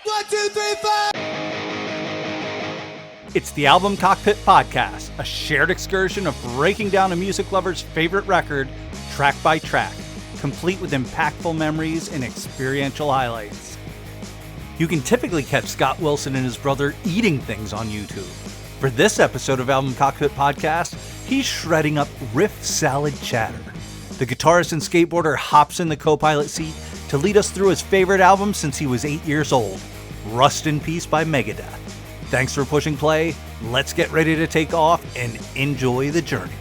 1, 2, 3, 4. It's the Album Cockpit Podcast, a shared excursion of breaking down a music lover's favorite record, track by track, complete with impactful memories and experiential highlights. You can typically catch Scott Wilson and his brother eating things on YouTube. For this episode of Album Cockpit Podcast, he's shredding up riff salad chatter. The guitarist and skateboarder hops in the co-pilot seat to lead us through his favorite album since he was 8 years old, Rust in Peace by Megadeth. Thanks for pushing play. Let's get ready to take off and enjoy the journey.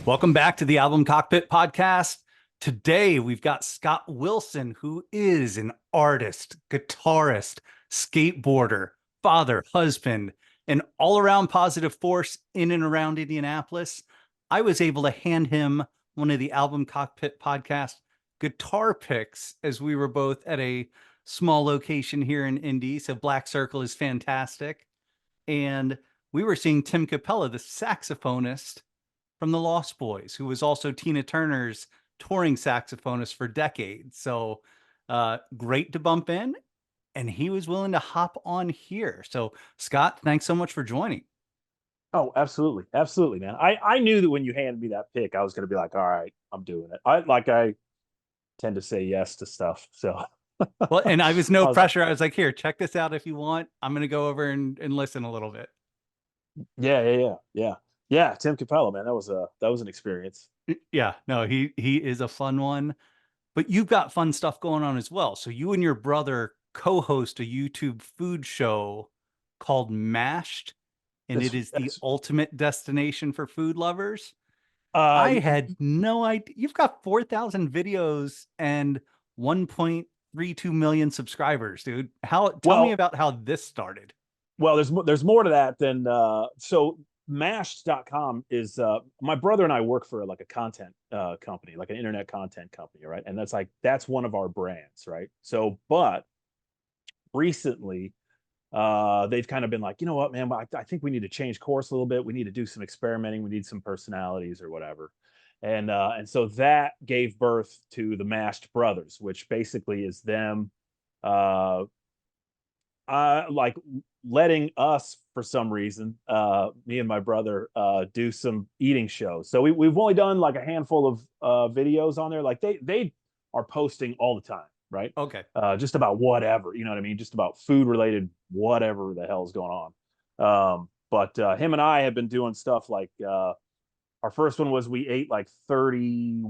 Welcome back to the Album Cockpit Podcast. Today, we've got Scott Wilson, who is an artist, guitarist, skateboarder, father, husband, an all-around positive force in and around Indianapolis. I was able to hand him one of the Album Cockpit Podcast guitar picks as we were both at a small location here in Indy. So Black Circle is fantastic. And we were seeing Tim Capella, the saxophonist from the Lost Boys, who was also Tina Turner's touring saxophonist for decades. So great to bump in. And he was willing to hop on here. So Scott, thanks so much for joining. Oh, absolutely. Absolutely, man. I knew that when you handed me that pick, I was going to be like, all right, I'm doing it. I tend to say yes to stuff. So well, and I was no pressure. I was like, here, check this out if you want. I'm going to go over and listen a little bit. Yeah. Tim Capella, man, that was an experience. Yeah, no, he is a fun one, but you've got fun stuff going on as well. So you and your brother co-host a YouTube food show called Mashed, and it is the ultimate destination for food lovers. I had no idea. You've got 4,000 videos and 1.32 million subscribers, dude. Tell me about how this started. Well, there's more to that than so mashed.com is my brother and I work for like a content company, like an internet content company, right? And that's one of our brands, right? So but recently they've kind of been like, you know what, man, I think we need to change course a little bit. We need to do some experimenting. We need some personalities or whatever. And so that gave birth to the Mashed Brothers, which basically is them like letting us, for some reason, me and my brother, do some eating shows. So we've only done like a handful of videos on there. Like they are posting all the time, right? Okay. Just about whatever, you know what I mean? Just about food related, whatever the hell is going on. But him and I have been doing stuff like our first one was we ate like 30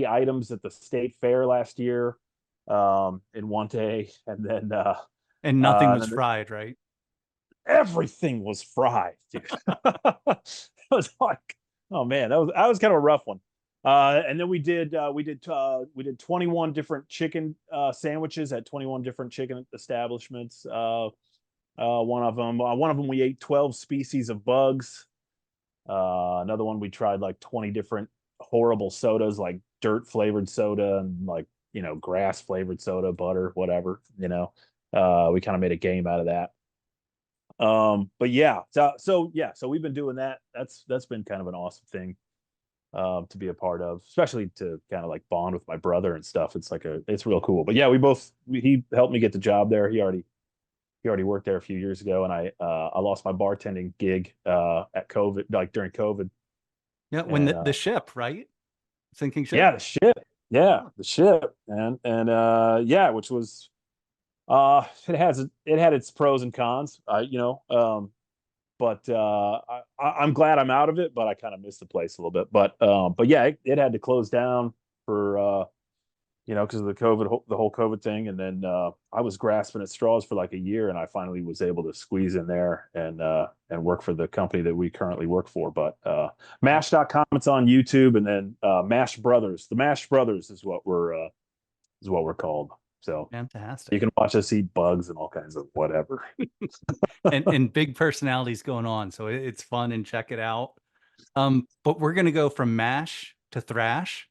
items at the state fair last year in one day. And then and nothing was fried, right? Everything was fried, dude. It was like, oh man, that was kind of a rough one. And then we did 21 different chicken sandwiches at 21 different chicken establishments. One of them we ate 12 species of bugs. Another one we tried like 20 different horrible sodas, like dirt flavored soda and like, you know, grass flavored soda, butter, whatever, you know. We kind of made a game out of that. But yeah, so we've been doing that. That's been kind of an awesome thing to be a part of, especially to kind of like bond with my brother and stuff. It's real cool. But yeah, he helped me get the job there. He already worked there a few years ago, and I lost my bartending gig at COVID, like during COVID. Yeah, when the ship, right? Sinking ship. Yeah, the ship. Yeah, the ship, and yeah, which was it had its pros and cons, you know. But I'm glad I'm out of it, but I kind of miss the place a little bit. But yeah, it had to close down for you know, because of the whole COVID thing. And then I was grasping at straws for like a year, and I finally was able to squeeze in there and work for the company that we currently work for. But Mash.com, it's on YouTube, and then Mash Brothers. The Mash Brothers is what we're called. So fantastic. You can watch us eat bugs and all kinds of whatever. and big personalities going on. So it's fun, and check it out. But we're going to go from mash to thrash.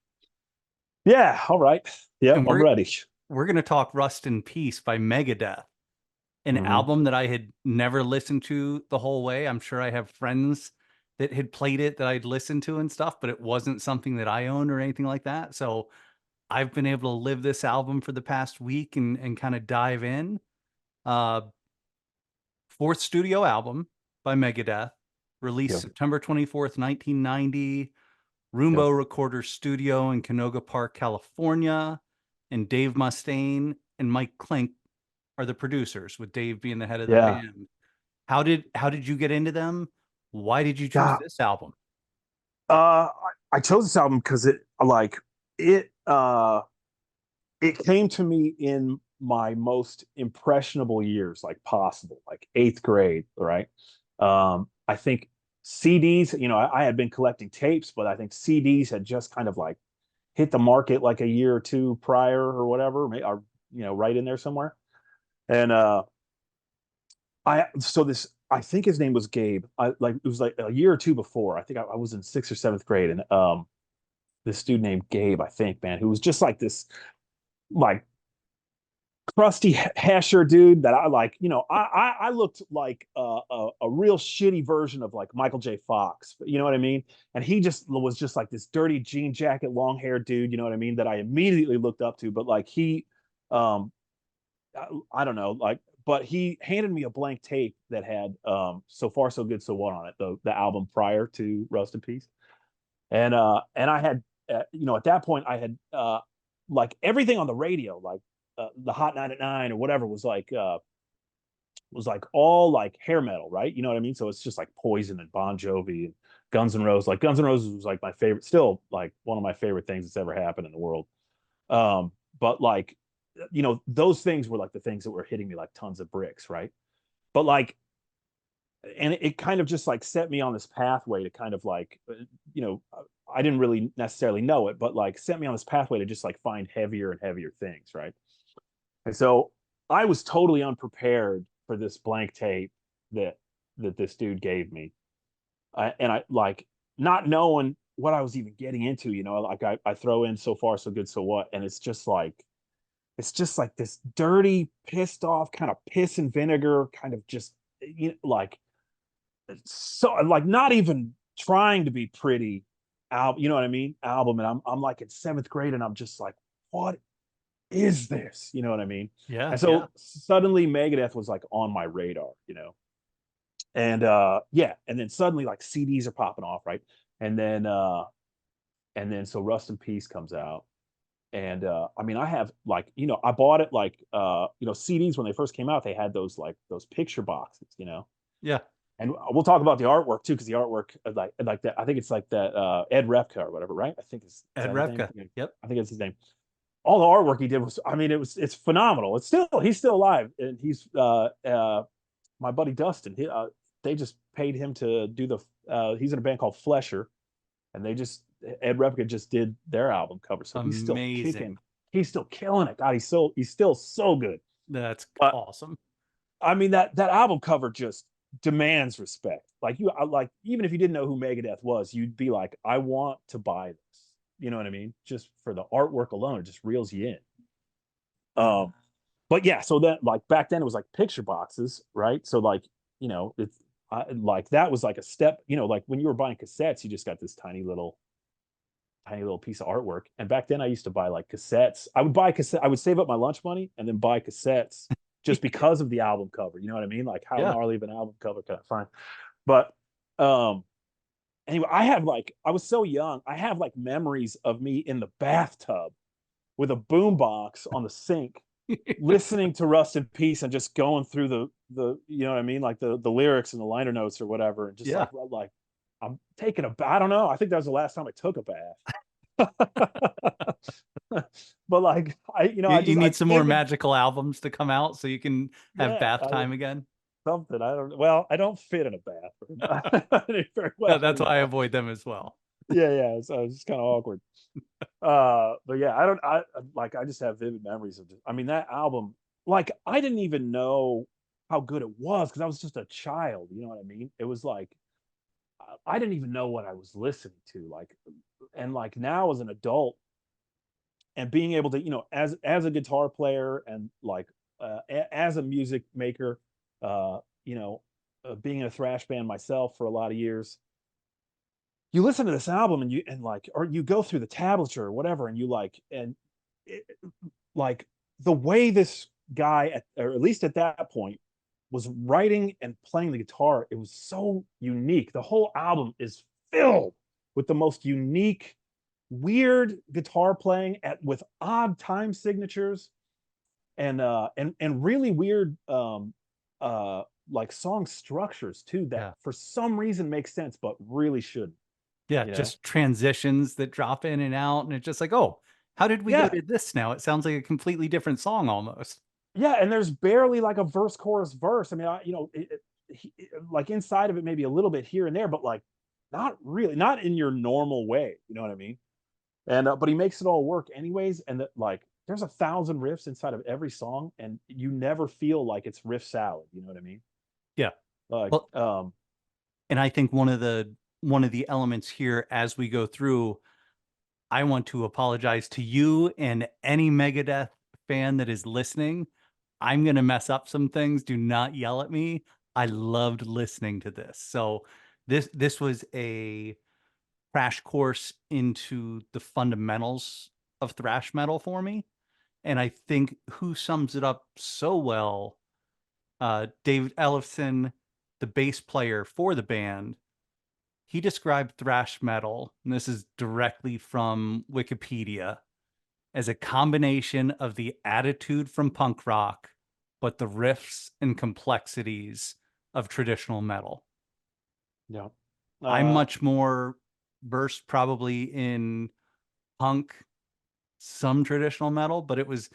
Yeah. All right. Yeah, I'm ready. We're going to talk Rust in Peace by Megadeth, an album that I had never listened to the whole way. I'm sure I have friends that had played it that I'd listened to and stuff, but it wasn't something that I owned or anything like that. So I've been able to live this album for the past week and kind of dive in. Uh, Fourth studio album by Megadeth, released Yep. September 24th, 1990. Yep. Roomba Recorder Studio in Canoga Park, California. And Dave Mustaine and Mike Klink are the producers, with Dave being the head of the Yeah. band. How did you get into them? Why did you choose Yeah. this album? I chose this album because it it came to me in my most impressionable years, like possible, like eighth grade, right? I think CDs, I had been collecting tapes, but I think CDs had just kind of like hit the market like a year or two prior or whatever, or right in there somewhere. And I think his name was Gabe. It was like a year or two before. I think I was in sixth or seventh grade, and this dude named Gabe, I think, man, who was just like this like crusty hasher dude that I like. I looked like a real shitty version of like Michael J. Fox. You know what I mean? And he just was just like this dirty jean jacket, long haired dude. You know what I mean? That I immediately looked up to. But like um, I don't know, like, but he handed me a blank tape that had "So Far So Good So What" on it, the album prior to Rust in Peace, and I had at that point I had like everything on the radio, like the Hot 99 or whatever was like all like hair metal, right? You know what I mean? So it's just like Poison and Bon Jovi and Guns N' Roses. Like Guns N' Roses was like my favorite, still like one of my favorite things that's ever happened in the world. But like, those things were like the things that were hitting me like tons of bricks, right? But like, and it kind of just like set me on this pathway to kind of like, you know, I didn't really necessarily know it, but like set me on this pathway to just like find heavier and heavier things, right? And so I was totally unprepared for this blank tape that this dude gave me, and I like not knowing what I was even getting into. Like I throw in "So Far So Good So What," and it's just like this dirty, pissed off kind of piss and vinegar kind of just like so like not even trying to be pretty album. You know what I mean? Album, and I'm like in seventh grade, and I'm just like, what is this? You know what I mean? Yeah, And yeah. so suddenly Megadeth was like on my radar, and yeah, and then suddenly like CDs are popping off, right? And then so Rust in Peace comes out. And I mean, I have like, I bought it like CDs when they first came out, they had those picture boxes, Yeah. and we'll talk about the artwork too, because the artwork like that, I think it's like that Ed Repka or whatever, right? I think is Ed that his name? Repka. Yep. I think it's his name. All the artwork he did was, I mean, it's phenomenal. He's still alive, and he's my buddy Dustin. They just paid him to do he's in a band called Flesher, and Ed Repka just did their album cover, so he's still kicking. Amazing. He's still killing it. God, he's still so good. That's But awesome. I mean, that album cover just demands respect. Like like even if you didn't know who Megadeth was, you'd be like, I want to buy this. You know what I mean? Just for the artwork alone, it just reels you in. But yeah, so that like back then it was like picture boxes, right? So like it's like that was like a step. Like when you were buying cassettes, you just got this tiny little piece of artwork. And back then I used to buy like cassettes. I would save up my lunch money and then buy cassettes just because of the album cover. You know what I mean? Like how Yeah. gnarly of an album cover can I find? But um anyway, I was so young. I have like memories of me in the bathtub with a boombox on the sink listening to Rust in Peace and just going through the you know what I mean, like the lyrics and the liner notes or whatever, and just Yeah. like I'm taking a bath. I don't know. I think that was the last time I took a bath. But like You I need some more vivid, magical albums to come out so you can have yeah, bath time again. something. I don't. Well, I don't fit in a bath very No, well that's why I anymore. avoid them as well. Yeah. So it's kind of awkward. But yeah, I just have vivid memories of I mean, that album, like I didn't even know how good it was because I was just a child, you know what I mean? It was like I didn't even know what I was listening to, like, and like now as an adult and being able to, as a guitar player and like as a music maker, being in a thrash band myself for a lot of years, you listen to this album and like, or you go through the tablature or whatever, and you like, and like the way this guy, or at least at that point, was writing and playing the guitar, it was so unique. The whole album is filled with the most unique, weird guitar playing with odd time signatures and really weird like song structures too, that Yeah. for some reason makes sense but really shouldn't. Yeah, You know? just transitions that drop in and out, and it's just like, oh, how did we go Yeah, to this now? It sounds like a completely different song almost. yeah, and there's barely like a verse, chorus, verse. I mean, like inside of it, maybe a little bit here and there, but like not really, not in your normal way. You know what I mean? And but he makes it all work anyways. And that like there's 1,000 riffs inside of every song, and you never feel like it's riff salad. You know what I mean? Yeah. Like, Well, and I think one of the elements here as we go through, I want to apologize to you and any Megadeth fan that is listening. I'm going to mess up some things. Do not yell at me. I loved listening to this. So this was a crash course into the fundamentals of thrash metal for me. And I think who sums it up so well, David Ellefson, the bass player for the band, he described thrash metal, and this is directly from Wikipedia, as a combination of the attitude from punk rock, but the riffs and complexities of traditional metal. yeah, I'm uh, much more versed probably in punk, some traditional metal, but it was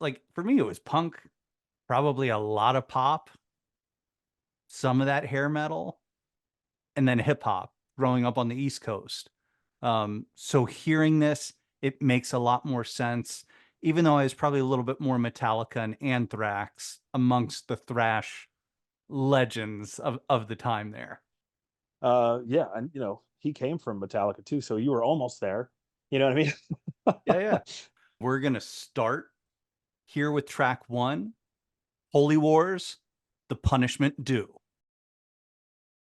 like, for me, it was punk, probably a lot of pop, some of that hair metal, and then hip hop growing up on the East Coast. So hearing this, it makes a lot more sense, even though I was probably a little bit more Metallica and Anthrax amongst the thrash legends of the time there. yeah, and he came from Metallica too, so you were almost there. You know what I mean? Yeah, yeah. We're going to start here with track one, Holy Wars, The Punishment Due.